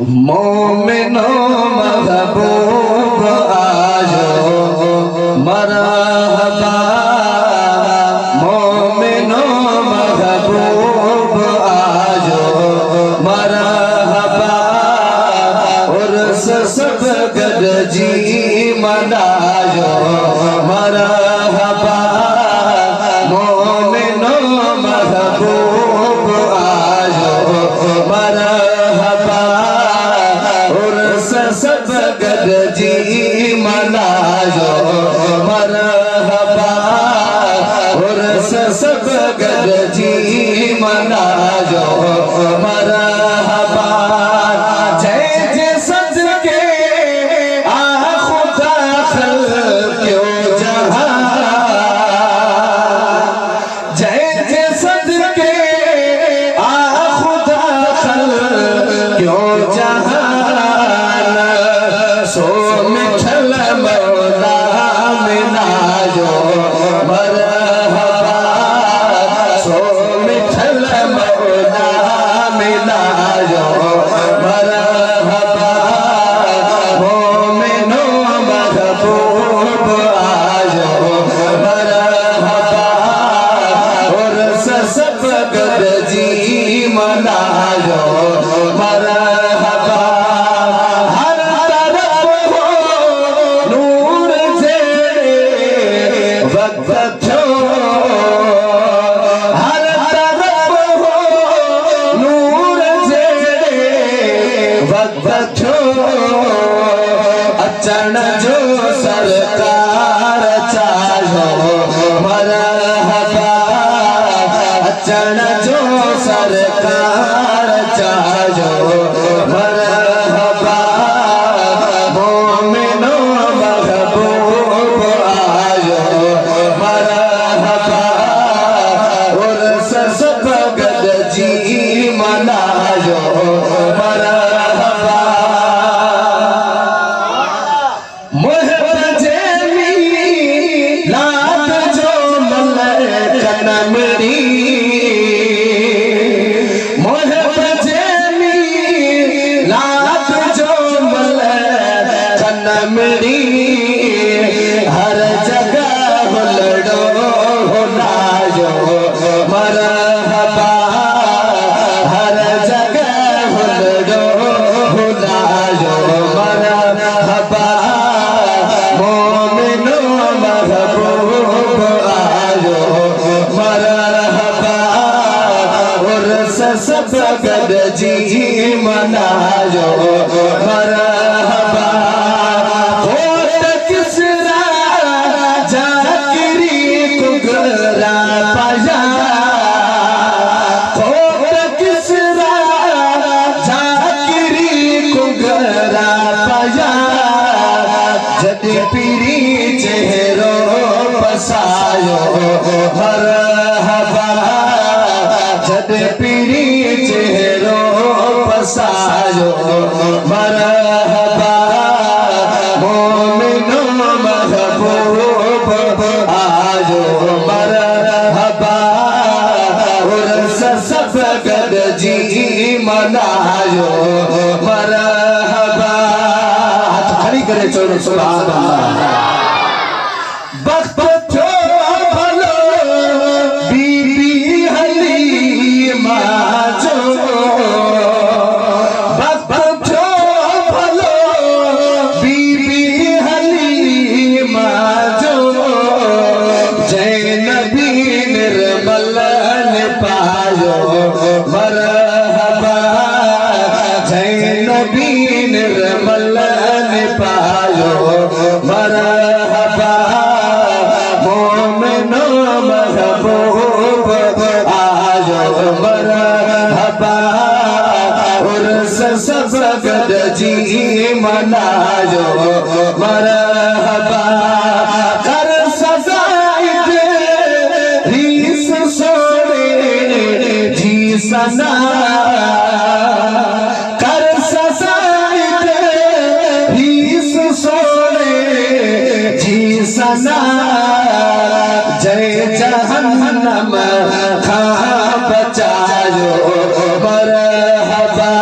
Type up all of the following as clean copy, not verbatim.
मोमिनो महबूब आजो मरहबा, मोमिनो महबूब आजो मरहबा, उर्स सब गद जी मनाजो मरहबा, मोमिनो महबूब आजो मरहबा, सब गद जी मनाजो मरहबा, उर्स सब गद जी मनाजो मरहबा। जय जय सदके आ खुदा खल्क़ो जहां, जय जय सदके आ खुदा खल्क़ो जहां, सो मिठल मौला मिनाजो मरहबा, सो मिठल मौला मिनाजो मरहबा, मोमिनो महबूब आजो मरहबा, उर्स सब गद जी मनाजो मरहबा। हर तरफ हो नूर जेड़े वक्त छो, अचण जो सरकार चाहो मरहबा, अचण जो सरकार चाहो मरहबा, मोमिनो महबूब आयो मरहबा, उर्स सब गद जी मनाजो मरहबा। मुहतजमी लात जो मलक नमरी, मुहतजमी लात जो मलक नमरी, हर जगह लड़ो नाजो मरहबा, हर जगह लड़ो नाजो मरहबा, मोमिनो महबूब आजो मरहबा, उर्स सब गद जी मनाजो मरहबा। होत किसरा जाकिरी कुगरा पाया, होत किसरा जाकिरी कुगरा पाया, जद पीरी चेहरो बसायो मरहबा, जद पीरी चेहरो बसायो मरहबा, मोमिनो महबूब आजो मरहबा, उर्स सब गद जी मनायो मरहबा। खड़ी करे चलो सुभान अल्लाह। वक्त जो भलो बीबी हलीमा जो, वक्त जो भलो बीबी हलीमा जो, जय नबी निर्मल ने पायो मरहबा, जय नबी निर्मल ने पायो मरहबा, मोमिनो महबूब आजो मरहबा, उर्स सब गद जी मनाजो मरहबा, कर सजाइद रीस सोने जी सना, कर सजाइद रीस सोने जी सना, जय जहन्नम खा बचायो मरहबा,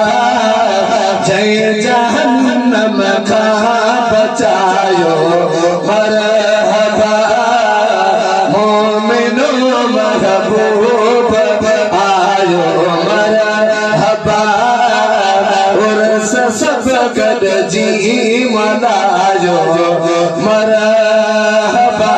जय जहन्नम का बचायो मरहबा मोमिनो महबूब आयो मरहबा उर्स सब कद जी मनायो मरहबा